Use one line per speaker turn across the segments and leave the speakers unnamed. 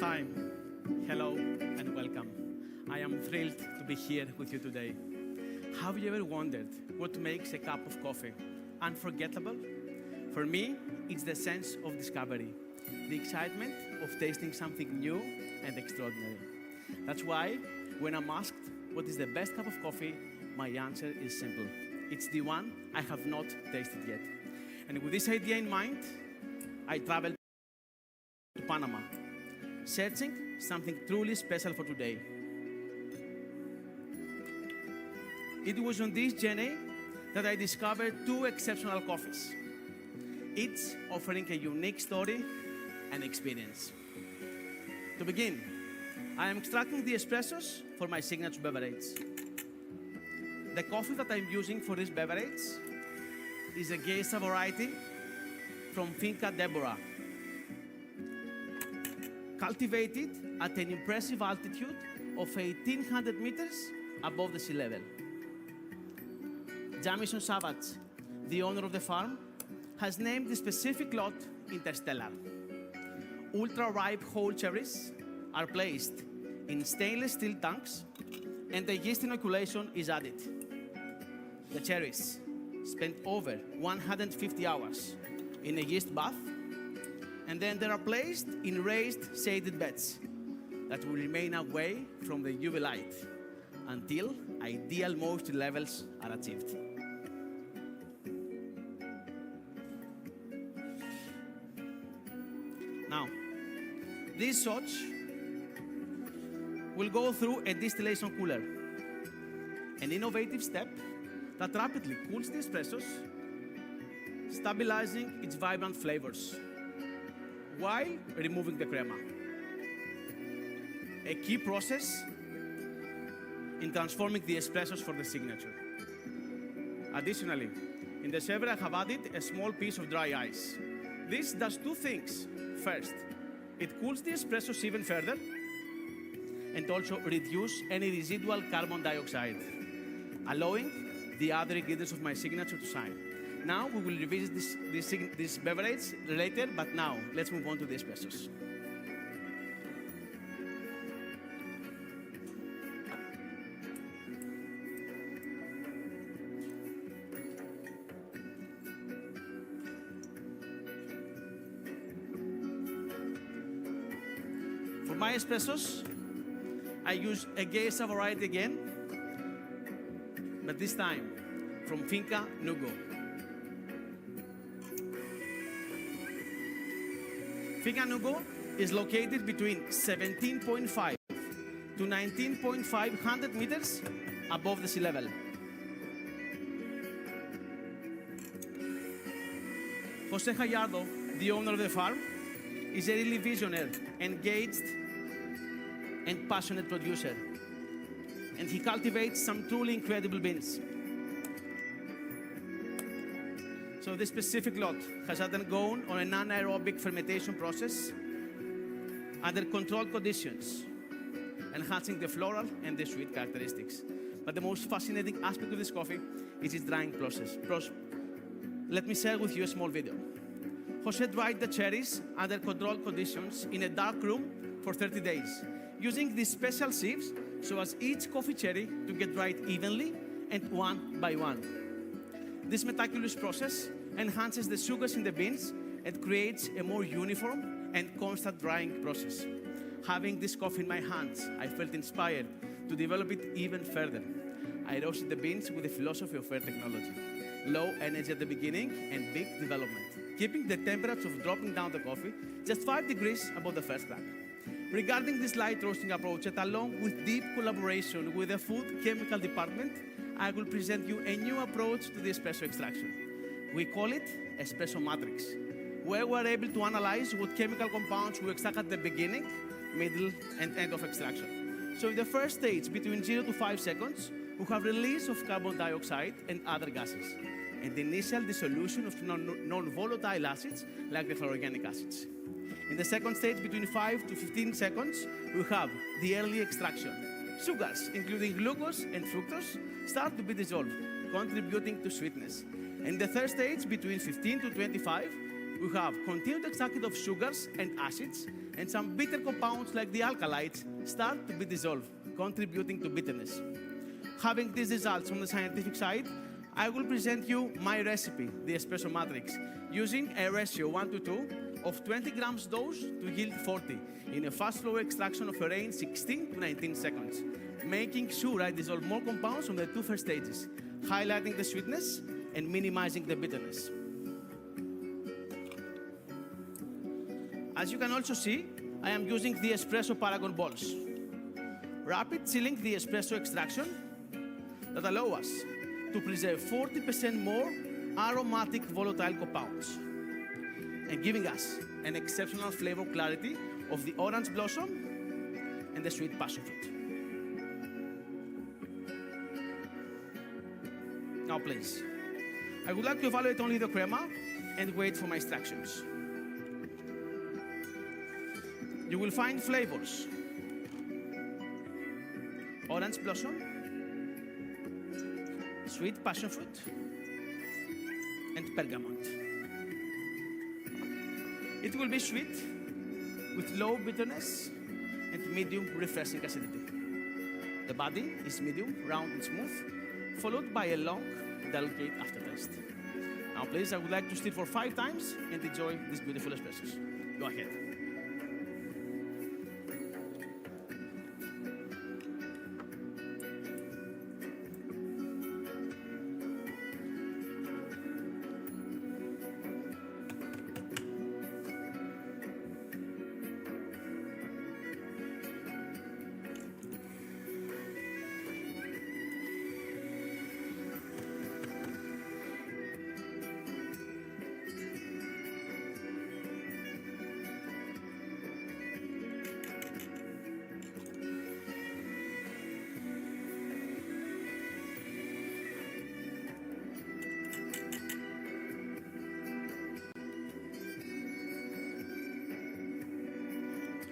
time. Hello and welcome. I am thrilled to be here with you today. Have you ever wondered what makes a cup of coffee unforgettable? For me, it's the sense of discovery, the excitement of tasting something new and extraordinary. That's why, when I'm asked what is the best cup of coffee, my answer is simple. It's the one I have not tasted yet. And with this idea in mind, I traveled to Panama, searching something truly special for today. It was on this journey that I discovered two exceptional coffees, each offering a unique story and experience. To begin, I am extracting the espressos for my signature beverage. The coffee that I'm using for this beverage is a Geisha variety from Finca Deborah, cultivated at an impressive altitude of 1,800 meters above the sea level. Jamison Savage, the owner of the farm, has named the specific lot Interstellar. Ultra-ripe whole cherries are placed in stainless steel tanks, and the yeast inoculation is added. The cherries spend over 150 hours in a yeast bath, and then they are placed in raised shaded beds that will remain away from the UV light until ideal moisture levels are achieved. Now, these shots will go through a distillation cooler, an innovative step that rapidly cools the espressos, stabilizing its vibrant flavors while removing the crema. A key process in transforming the espressos for the signature. Additionally, in the server I have added a small piece of dry ice. This does two things. First, it cools the espressos even further and also reduce any residual carbon dioxide, allowing the other ingredients of my signature to shine. Now we will revisit this beverage later, but now let's move on to the espressos. For my espressos, I use a Geisha variety again, but this time from Finca Nugo. Finca Nugo is located between 17.5 to 19.500 meters above the sea level. Jose Gallardo, the owner of the farm, is a really visionary, engaged, and passionate producer, and he cultivates some truly incredible beans. So this specific lot has undergone on an anaerobic fermentation process under controlled conditions, enhancing the floral and the sweet characteristics. But the most fascinating aspect of this coffee is its drying process. Let me share with you a small video. Jose dried the cherries under controlled conditions in a dark room for 30 days, using these special sieves so as each coffee cherry to get dried evenly and one by one. This meticulous process enhances the sugars in the beans and creates a more uniform and constant drying process. Having this coffee in my hands, I felt inspired to develop it even further. I roasted the beans with the philosophy of fair technology. Low energy at the beginning and big development, keeping the temperature of dropping down the coffee just 5 degrees above the first crack. Regarding this light roasting approach, and along with deep collaboration with the food chemical department, I will present you a new approach to the espresso extraction. We call it Espresso Matrix, where we're able to analyze what chemical compounds we extract at the beginning, middle, and end of extraction. So in the first stage, between 0 to 5 seconds, we have release of carbon dioxide and other gases, and the initial dissolution of non-volatile acids like the chlorogenic acids. In the second stage, between 5 to 15 seconds, we have the early extraction. Sugars, including glucose and fructose, start to be dissolved, contributing to sweetness. In the third stage, between 15 to 25, we have continued extraction of sugars and acids, and some bitter compounds like the alkalides start to be dissolved, contributing to bitterness. Having these results from the scientific side, I will present you my recipe, the espresso matrix, using a ratio 1:2 of 20 grams dose to yield 40 in a fast flow extraction of around 16 to 19 seconds, making sure I dissolve more compounds from the two first stages, highlighting the sweetness and minimizing the bitterness. As you can also see, I am using the espresso paragon balls, rapid chilling the espresso extraction that allow us to preserve 40% more aromatic volatile compounds and giving us an exceptional flavor clarity of the orange blossom and the sweet passion fruit. Now please, I would like to evaluate only the crema and wait for my instructions. You will find flavors: orange blossom, sweet passion fruit, and bergamot. It will be sweet with low bitterness and medium refreshing acidity. The body is medium, round and smooth, followed by a long, delicate aftertaste. Now please, I would like to stir for 5 times and enjoy these beautiful espressos. Go ahead.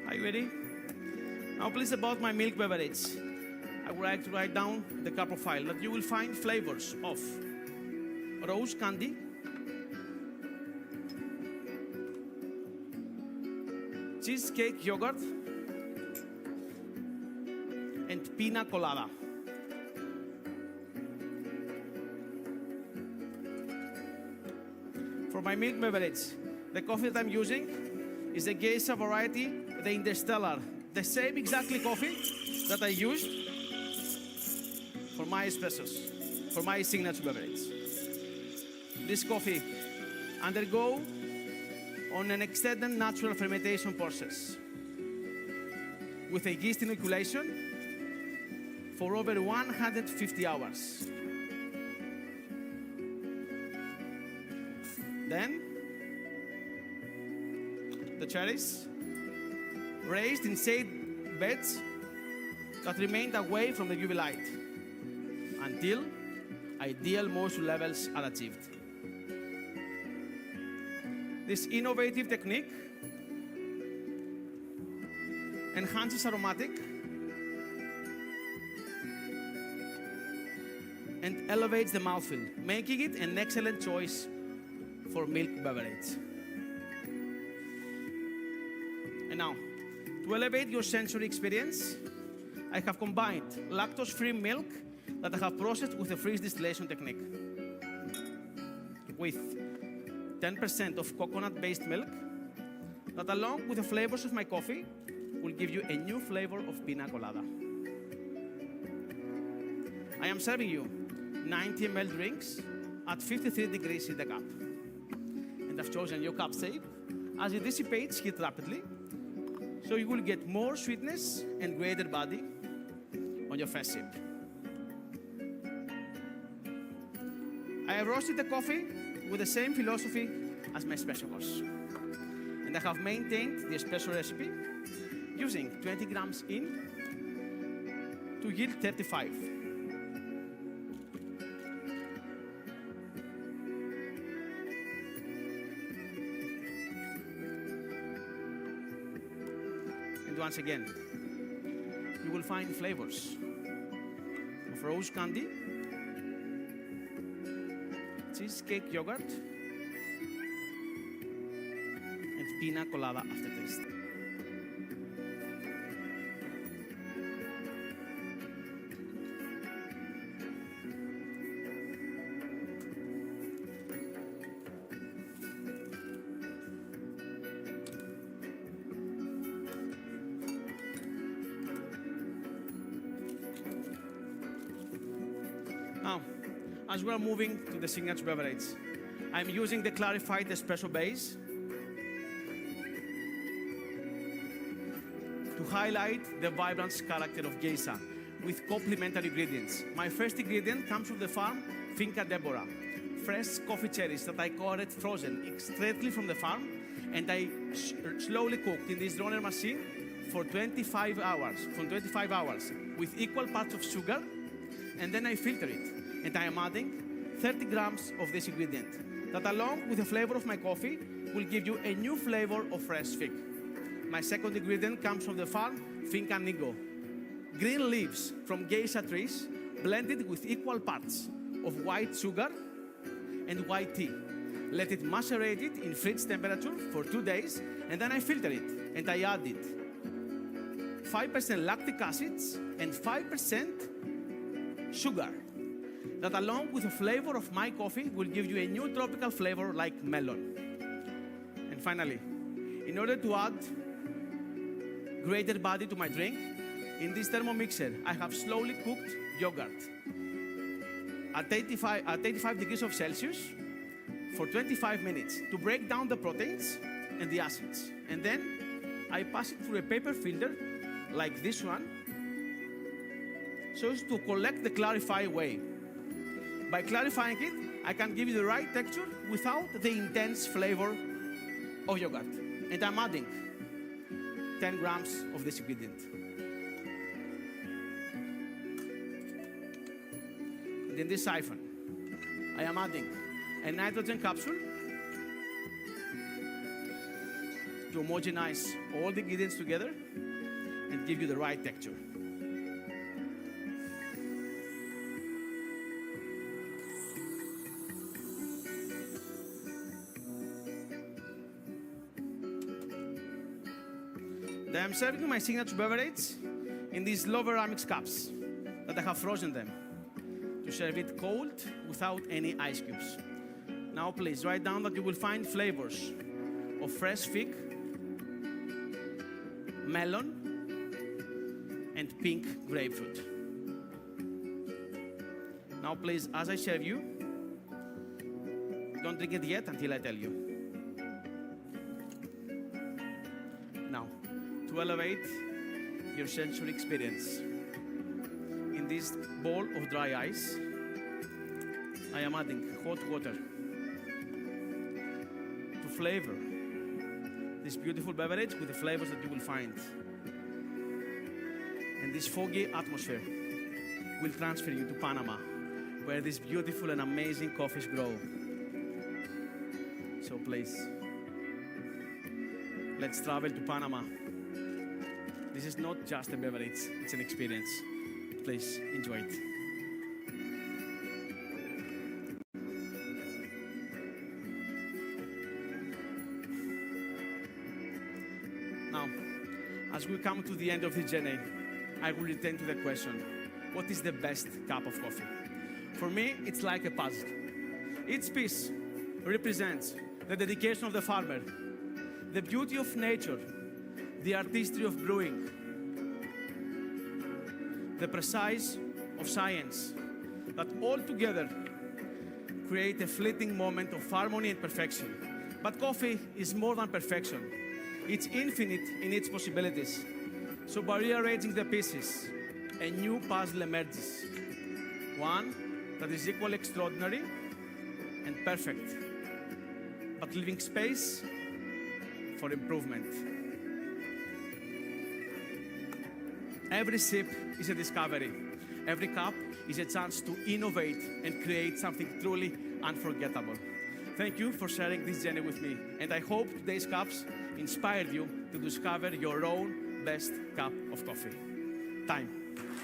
Are you ready? Now please, about my milk beverage. I would like to write down the cup profile that you will find flavors of rose candy, cheesecake yogurt, and pina colada. For my milk beverage, the coffee that I'm using is a Geisha variety, the Interstellar, the same exactly coffee that I used for my espressos, for my signature beverage. This coffee undergo on an extended natural fermentation process with a yeast inoculation for over 150 hours. Then, the cherries raised in shade beds that remained away from the UV light until ideal moisture levels are achieved. This innovative technique enhances aromatic and elevates the mouthfeel, making it an excellent choice for milk beverage. And now, to elevate your sensory experience, I have combined lactose-free milk that I have processed with a freeze distillation technique with 10% of coconut-based milk that, along with the flavors of my coffee, will give you a new flavor of pina colada. I am serving you 90 ml drinks at 53 degrees in the cup. And I've chosen your cup shape as it dissipates heat rapidly, so you will get more sweetness and greater body on your first sip. I have roasted the coffee with the same philosophy as my espresso course. And I have maintained the espresso recipe using 20 grams in to yield 35. And once again, you will find flavors of rose candy, cheesecake yogurt, pina colada aftertaste. Now, as we are moving to the signature beverage, I'm using the clarified espresso base to highlight the vibrant character of geisha with complementary ingredients. My first ingredient comes from the farm Finca Deborah. Fresh coffee cherries that I colored frozen straightly from the farm, and I slowly cooked in this roller machine for 25 hours with equal parts of sugar, and then I filter it. And I am adding 30 grams of this ingredient that, along with the flavor of my coffee, will give you a new flavor of fresh fig. My second ingredient comes from the farm Finca Nigo. Green leaves from geisha trees blended with equal parts of white sugar and white tea. Let it macerate it in fridge temperature for 2 days, and then I filter it, and I added 5% lactic acids and 5% sugar. That, along with the flavor of my coffee, will give you a new tropical flavor like melon. And finally, in order to add greater body to my drink, in this thermomixer, I have slowly cooked yogurt at 85 degrees of Celsius for 25 minutes to break down the proteins and the acids. And then I pass it through a paper filter like this one, so as to collect the clarified whey. By clarifying it, I can give you the right texture without the intense flavor of yogurt. And I'm adding 10 grams of this ingredient. And in this siphon, I am adding a nitrogen capsule to homogenize all the ingredients together and give you the right texture. Then I'm serving my signature beverage in these low ceramics cups that I have frozen them to serve it cold without any ice cubes. Now please write down that you will find flavors of fresh fig, melon, and pink grapefruit. Now please, as I serve you, don't drink it yet until I tell you. Now, to elevate your sensory experience, in this bowl of dry ice, I am adding hot water to flavor this beautiful beverage with the flavors that you will find. And this foggy atmosphere will transfer you to Panama, where these beautiful and amazing coffees grow. So please, let's travel to Panama. This is not just a beverage, it's an experience. Please enjoy it. Now, as we come to the end of the journey, I will return to the question, what is the best cup of coffee? For me, it's like a puzzle. Each piece represents the dedication of the farmer, the beauty of nature, the artistry of brewing, the precise of science, that all together create a fleeting moment of harmony and perfection. But coffee is more than perfection. It's infinite in its possibilities. So by rearranging the pieces, a new puzzle emerges. One that is equally extraordinary and perfect, but leaving space for improvement. Every sip is a discovery. Every cup is a chance to innovate and create something truly unforgettable. Thank you for sharing this journey with me, and I hope today's cups inspired you to discover your own best cup of coffee. Time.